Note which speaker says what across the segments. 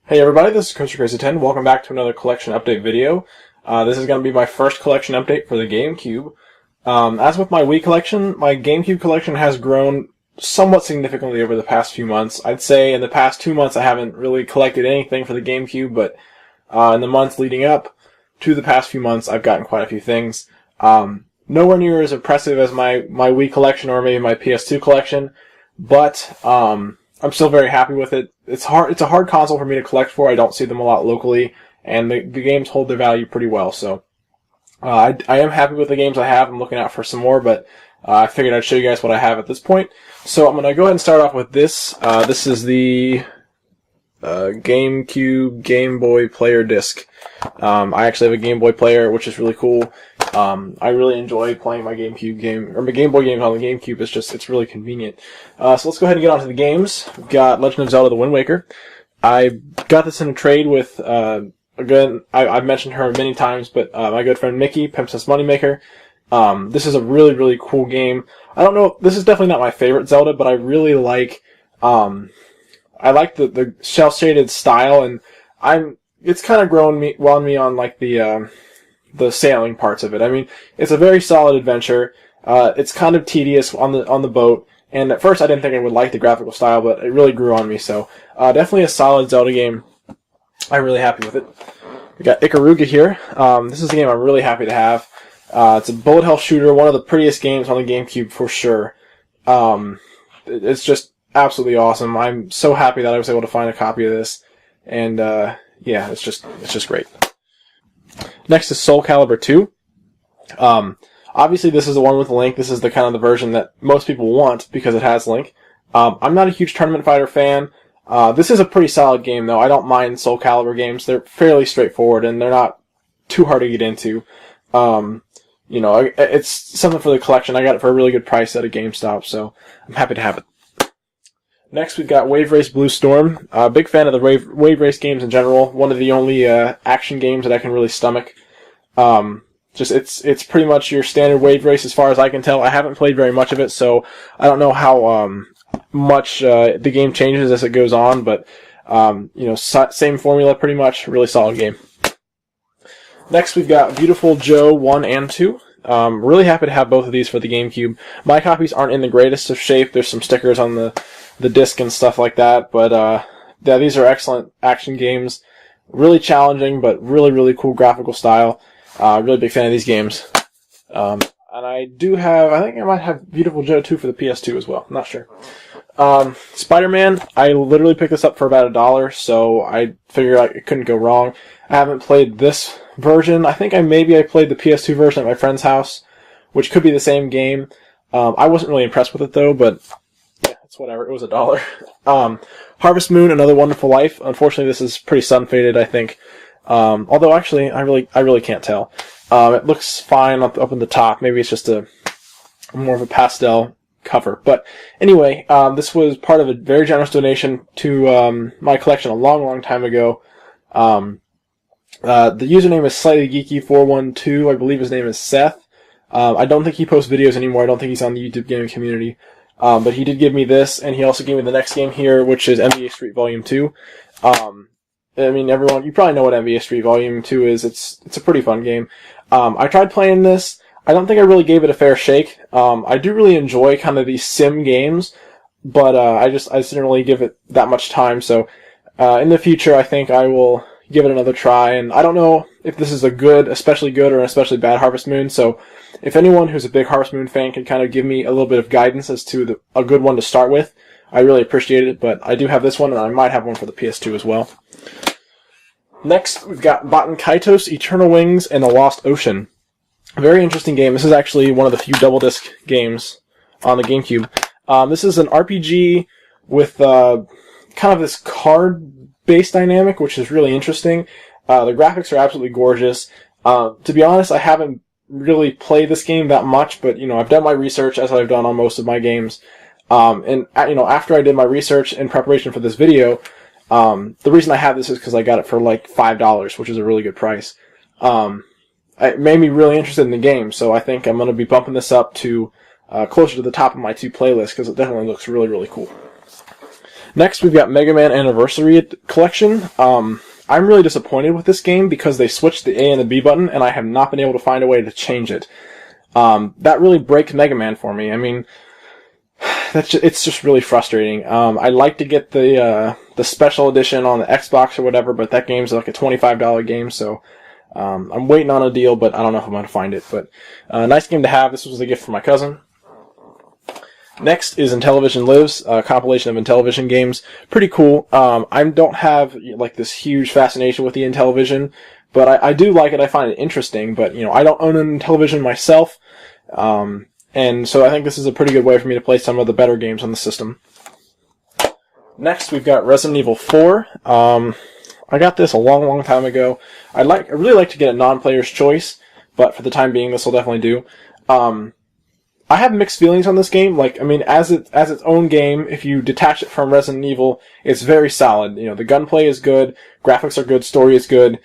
Speaker 1: Hey everybody, this is Coaster Crazy 10. Welcome back to another collection update video. This is going to be my first collection update for the GameCube. As with my Wii collection, my GameCube collection has grown somewhat significantly over the past few months. I'd say in the past 2 months I haven't really collected anything for the GameCube, but in the months leading up to the past few months I've gotten quite a few things. Nowhere near as impressive as my Wii collection or maybe my PS2 collection, but I'm still very happy with it. It's a hard console for me to collect for. I don't see them a lot locally, and the games hold their value pretty well. So I am happy with the games I have. I'm looking out for some more, but I figured I'd show you guys what I have at this point. So I'm going to go ahead and start off with this. This is the GameCube Game Boy Player disc. I actually have a Game Boy player, which is really cool. I really enjoy playing my GameCube game, or my Game Boy games on the GameCube. It's really convenient. So let's go ahead and get on to the games. We've got Legend of Zelda: The Wind Waker. I got this in a trade with, again, I've mentioned her many times, but my good friend Mickey, Princess Moneymaker. This is a really, really cool game. I don't know, this is definitely not my favorite Zelda, but I really like, I like the cel-shaded style, and it's kind of grown on me on like the sailing parts of it. I mean, it's a very solid adventure. It's kind of tedious on the boat, and at first I didn't think I would like the graphical style, but it really grew on me. So definitely a solid Zelda game. I'm really happy with it. We got Ikaruga here. This is a game I'm really happy to have. It's a bullet hell shooter, one of the prettiest games on the GameCube for sure. It's just absolutely awesome. I'm so happy that I was able to find a copy of this, and yeah, it's just great. Next is Soul Calibur 2. Obviously this is the one with Link. This is the kind of the version that most people want because it has Link. I'm not a huge Tournament Fighter fan. This is a pretty solid game though. I don't mind Soul Calibur games. They're fairly straightforward and they're not too hard to get into. You know, it's something for the collection. I got it for a really good price at a GameStop, so I'm happy to have it. Next, we've got Wave Race Blue Storm. Big fan of the Wave Race games in general. One of the only action games that I can really stomach. It's pretty much your standard Wave Race as far as I can tell. I haven't played very much of it, so I don't know how much the game changes as it goes on. But you know, same formula pretty much. Really solid game. Next, we've got Beautiful Joe 1 and 2. Really happy to have both of these for the GameCube. My copies aren't in the greatest of shape. There's some stickers on the disc and stuff like that, but yeah, these are excellent action games. Really challenging, but really, really cool graphical style. Really big fan of these games. And I think I might have Beautiful Joe 2 for the PS2 as well. I'm not sure. Spider-Man, I literally picked this up for about $1, so I figured it couldn't go wrong. I haven't played this version. I think I played the PS2 version at my friend's house, which could be the same game. I wasn't really impressed with it though, but yeah, it's whatever. It was $1. Harvest Moon, Another Wonderful Life. Unfortunately, this is pretty sun-faded, I think. Although actually, I really can't tell. It looks fine up in the top. Maybe it's just more of a pastel cover. But anyway, this was part of a very generous donation to my collection a long, long time ago. The username is SlightlyGeeky412. I believe his name is Seth. I don't think he posts videos anymore. I don't think he's on the YouTube gaming community. But he did give me this, and he also gave me the next game here, which is NBA Street Volume 2. I mean, everyone, you probably know what NBA Street Volume 2 is. It's a pretty fun game. I tried playing this. I don't think I really gave it a fair shake. I do really enjoy kind of these sim games, but I just didn't really give it that much time. So in the future, I think I will give it another try. And I don't know if this is especially good or an especially bad Harvest Moon. So if anyone who's a big Harvest Moon fan can kind of give me a little bit of guidance as to a good one to start with, I really appreciate it. But I do have this one, and I might have one for the PS2 as well. Next, we've got Baten Kaitos, Eternal Wings, and The Lost Ocean. A very interesting game. This is actually one of the few double disc games on the GameCube. This is an RPG with kind of this card-based dynamic, which is really interesting. The graphics are absolutely gorgeous. To be honest, I haven't really played this game that much, but you know, I've done my research as I've done on most of my games. And you know, after I did my research in preparation for this video, the reason I have this is because I got it for like $5, which is a really good price. It made me really interested in the game, so I think I'm going to be bumping this up to closer to the top of my 2 playlists because it definitely looks really, really cool. Next, we've got Mega Man Anniversary Collection. I'm really disappointed with this game because they switched the A and the B button, and I have not been able to find a way to change it. That really breaks Mega Man for me. I mean, it's just really frustrating. I'd like to get the special edition on the Xbox or whatever, but that game's like a $25 game, so I'm waiting on a deal, but I don't know if I'm going to find it. But nice game to have. This was a gift from my cousin. Next is Intellivision Lives, a compilation of Intellivision games. Pretty cool. I don't have like this huge fascination with the Intellivision, but I do like it. I find it interesting, but I don't own an Intellivision myself. And so I think this is a pretty good way for me to play some of the better games on the system. Next, we've got Resident Evil 4. I got this a long time ago. I really like to get a non-player's choice, but for the time being, this will definitely do. I have mixed feelings on this game. As its own game, if you detach it from Resident Evil, it's very solid. The gunplay is good, graphics are good, story is good.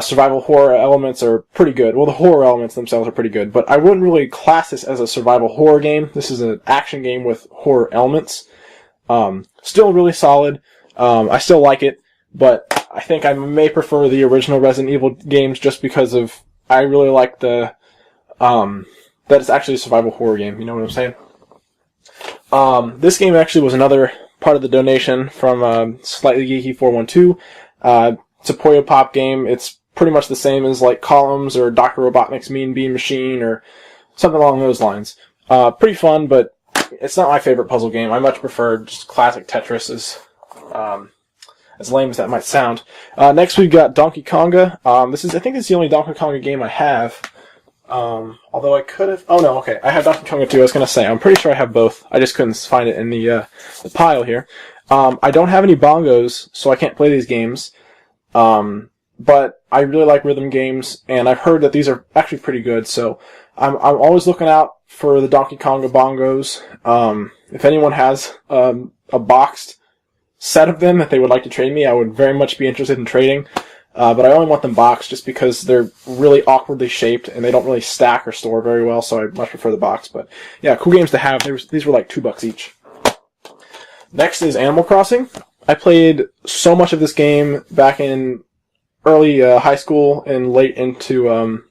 Speaker 1: Survival horror elements are pretty good. Well, the horror elements themselves are pretty good, but I wouldn't really class this as a survival horror game. This is an action game with horror elements. Still really solid. I still like it, but I think I may prefer the original Resident Evil games just because of, I really like that it's actually a survival horror game. You know what I'm saying? This game actually was another part of the donation from Slightly Geeky 412. It's a Puyo Pop game. It's pretty much the same as like Columns or Dr. Robotnik's Mean Bean Machine or something along those lines. Pretty fun, but it's not my favorite puzzle game. I much prefer just classic Tetris, as lame as that might sound. Next we've got Donkey Konga. I think this is the only Donkey Konga game I have. Although I could have... Oh no, okay. I have Donkey Konga 2. I was going to say, I'm pretty sure I have both. I just couldn't find it in the pile here. I don't have any bongos, so I can't play these games. But I really like rhythm games, and I've heard that these are actually pretty good, so I'm always looking out for the Donkey Konga bongos. If anyone has a boxed set of them that they would like to trade me, I would very much be interested in trading. But I only want them boxed just because they're really awkwardly shaped and they don't really stack or store very well, so I much prefer the box. But yeah, cool games to have. These were like $2 each. Next is Animal Crossing. I played so much of this game back in early high school and late into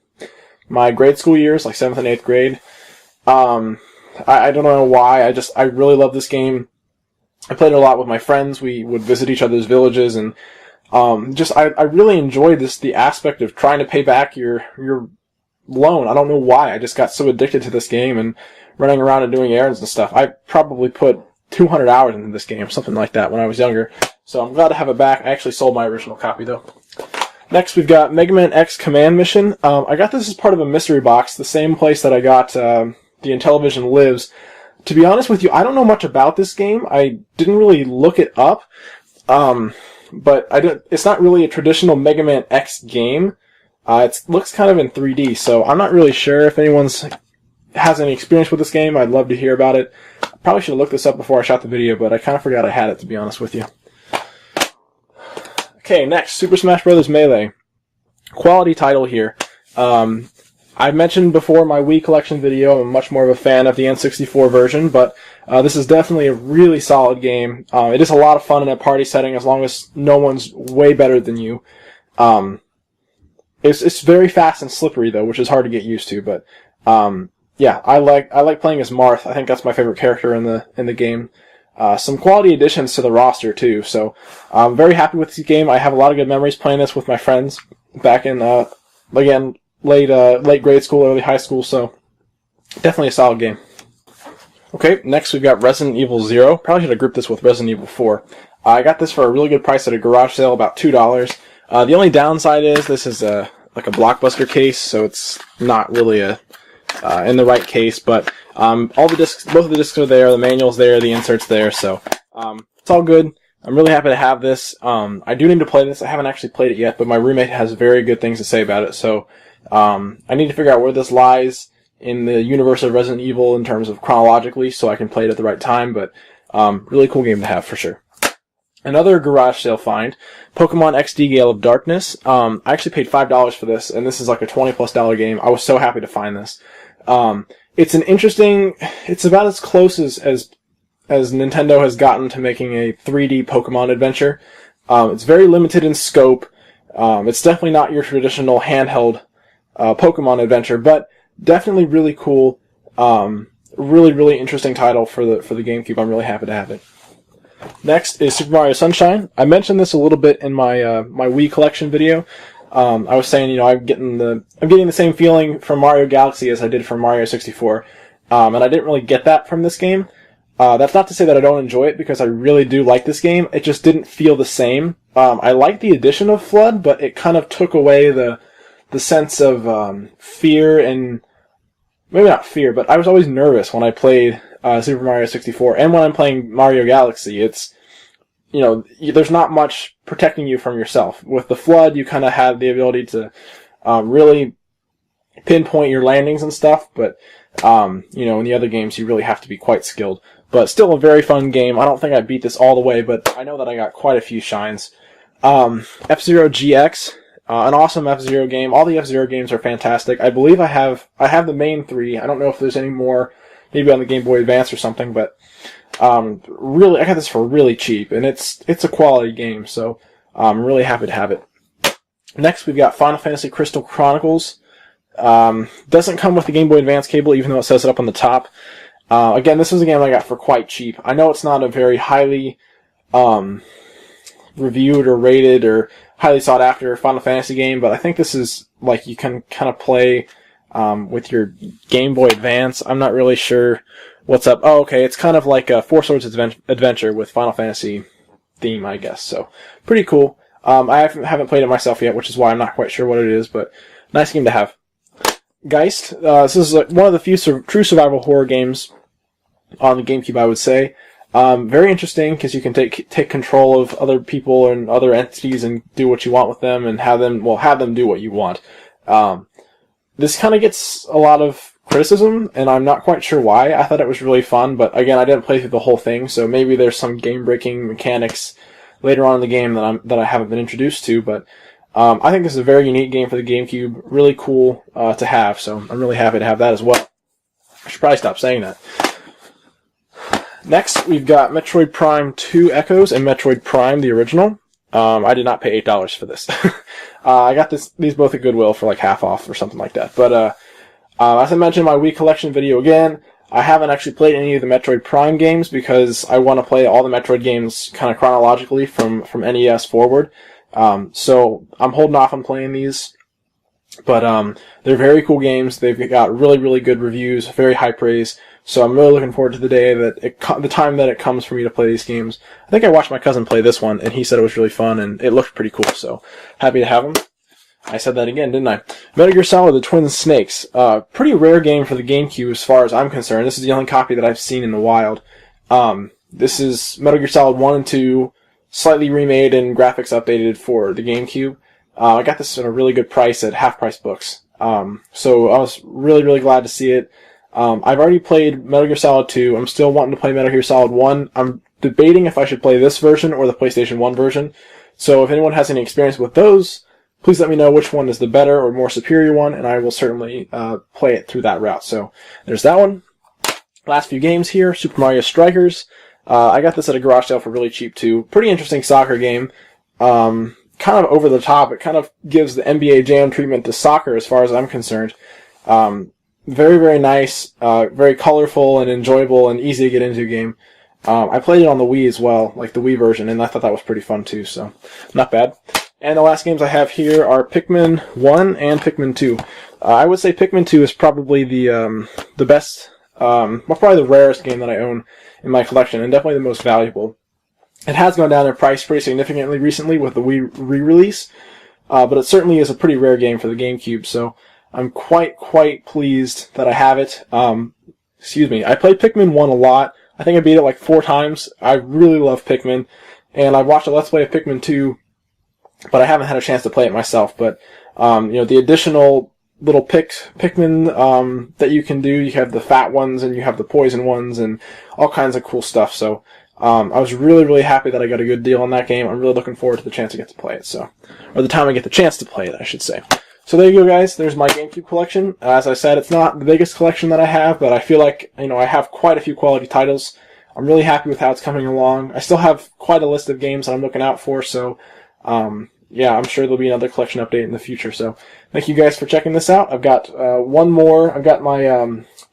Speaker 1: my grade school years, like 7th and 8th grade. I don't know why. I really love this game. I played it a lot with my friends. We would visit each other's villages, and I really enjoyed the aspect of trying to pay back your loan. I don't know why. I just got so addicted to this game and running around and doing errands and stuff. I probably put 200 hours into this game, something like that, when I was younger. So I'm glad to have it back. I actually sold my original copy, though. Next, we've got Mega Man X Command Mission. I got this as part of a mystery box, the same place that I got the Intellivision Lives. To be honest with you, I don't know much about this game. I didn't really look it up. But it's not really a traditional Mega Man X game. It looks kind of in 3D, so I'm not really sure if anyone has any experience with this game. I'd love to hear about it. I probably should have looked this up before I shot the video, but I kind of forgot I had it, to be honest with you. Okay, next, Super Smash Bros. Melee. Quality title here. I mentioned before my Wii collection video, I'm much more of a fan of the N64 version, but this is definitely a really solid game. It is a lot of fun in a party setting as long as no one's way better than you. It's very fast and slippery though, which is hard to get used to, but yeah, I like playing as Marth. I think that's my favorite character in the game. Some quality additions to the roster too, so I'm very happy with this game. I have a lot of good memories playing this with my friends back in again late grade school, early high school, so definitely a solid game. Okay, next we've got Resident Evil 0. Probably should have grouped this with Resident Evil 4. I got this for a really good price at a garage sale, about $2. The only downside is this is like a Blockbuster case, so it's not really in the right case, but all the discs, both of the discs are there, the manual's there, the insert's there, so it's all good. I'm really happy to have this. I do need to play this. I haven't actually played it yet, but my roommate has very good things to say about it, so I need to figure out where this lies in the universe of Resident Evil in terms of chronologically, so I can play it at the right time, but really cool game to have for sure. Another garage sale find, Pokemon XD Gale of Darkness. I actually paid $5 for this, and this is like a $20+ game. I was so happy to find this. It's about as close as Nintendo has gotten to making a 3D Pokemon adventure. It's very limited in scope. It's definitely not your traditional handheld Pokemon adventure, but definitely really cool. Really, really interesting title for the GameCube. I'm really happy to have it. Next is Super Mario Sunshine. I mentioned this a little bit in my my Wii collection video. I was saying, I'm getting the same feeling from Mario Galaxy as I did from Mario 64, and I didn't really get that from this game. That's not to say that I don't enjoy it, because I really do like this game. It just didn't feel the same. I like the addition of FLUDD, but it kind of took away the sense of fear, and maybe not fear, but I was always nervous when I played Super Mario 64, and when I'm playing Mario Galaxy. It's, there's not much protecting you from yourself. With the FLUDD, you kind of have the ability to really pinpoint your landings and stuff, but in the other games, you really have to be quite skilled. But still a very fun game. I don't think I beat this all the way, but I know that I got quite a few shines. F-Zero GX, an awesome F-Zero game. All the F-Zero games are fantastic. I believe I have the main 3. I don't know if there's any more, maybe on the Game Boy Advance or something, but really, I got this for really cheap, and it's a quality game, so I'm really happy to have it. Next, we've got Final Fantasy Crystal Chronicles. Doesn't come with the Game Boy Advance cable, even though it says it up on the top. Again, this is a game I got for quite cheap. I know it's not a very highly reviewed or rated or highly sought after Final Fantasy game, but I think this is like you can kind of play with your Game Boy Advance. I'm not really sure what's up. Oh, okay, it's kind of like a Four Swords Adventure with Final Fantasy theme, I guess. So pretty cool. I haven't played it myself yet, which is why I'm not quite sure what it is, but nice game to have. Geist. This is one of the few true survival horror games on the GameCube, I would say. Very interesting, because you can take control of other people and other entities and do what you want with them, and have them do what you want. This kind of gets a lot of criticism, and I'm not quite sure why. I thought it was really fun, but again, I didn't play through the whole thing, so maybe there's some game-breaking mechanics later on in the game that I haven't been introduced to, but I think this is a very unique game for the GameCube. Really cool to have, so I'm really happy to have that as well. I should probably stop saying that. Next, we've got Metroid Prime 2 Echoes and Metroid Prime, the original. I did not pay $8 for this. I got these both at Goodwill for like half off or something like that. But as I mentioned in my Wii collection video again, I haven't actually played any of the Metroid Prime games because I want to play all the Metroid games kind of chronologically from NES forward. So I'm holding off on playing these. But they're very cool games. They've got really, really good reviews, very high praise. So I'm really looking forward to the day the time that it comes for me to play these games. I think I watched my cousin play this one, and he said it was really fun, and it looked pretty cool. So happy to have them. I said that again, didn't I? Metal Gear Solid: The Twin Snakes. Pretty rare game for the GameCube as far as I'm concerned. This is the only copy that I've seen in the wild. This is Metal Gear Solid 1 and 2, slightly remade and graphics updated for the GameCube. I got this at a really good price at Half Price Books. So I was really, really glad to see it. I've already played Metal Gear Solid 2. I'm still wanting to play Metal Gear Solid 1. I'm debating if I should play this version or the PlayStation 1 version. So if anyone has any experience with those, please let me know which one is the better or more superior one, and I will certainly play it through that route. So there's that one. Last few games here. Super Mario Strikers. I got this at a garage sale for really cheap too. Pretty interesting soccer game. Kind of over the top. It kind of gives the NBA Jam treatment to soccer as far as I'm concerned. Very, very nice, very colorful and enjoyable and easy to get into game. I played it on the Wii as well, like the Wii version, and I thought that was pretty fun too, so not bad. And the last games I have here are Pikmin 1 and Pikmin 2. I would say Pikmin 2 is probably the best, probably the rarest game that I own in my collection, and definitely the most valuable. It has gone down in price pretty significantly recently with the Wii re-release, but it certainly is a pretty rare game for the GameCube, so I'm quite pleased that I have it. I played Pikmin 1 a lot. I think I beat it like 4 times. I really love Pikmin, and I've watched a Let's Play of Pikmin 2, but I haven't had a chance to play it myself. But, the additional little Pikmin that you can do, you have the fat ones and you have the poison ones and all kinds of cool stuff. So I was really, really happy that I got a good deal on that game. I'm really looking forward to the chance to get to play it. Or the time I get the chance to play it, I should say. So there you go, guys. There's my GameCube collection. As I said, it's not the biggest collection that I have, but I feel like, I have quite a few quality titles. I'm really happy with how it's coming along. I still have quite a list of games that I'm looking out for, so yeah, I'm sure there'll be another collection update in the future. So thank you guys for checking this out. I've got one more. I've got my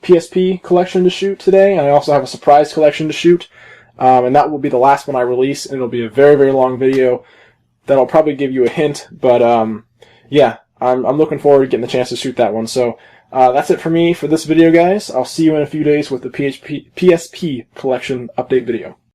Speaker 1: PSP collection to shoot today, and I also have a surprise collection to shoot, and that will be the last one I release, and it'll be a very, very long video that'll probably give you a hint, but yeah, I'm looking forward to getting the chance to shoot that one. So that's it for me for this video, guys. I'll see you in a few days with the PSP collection update video.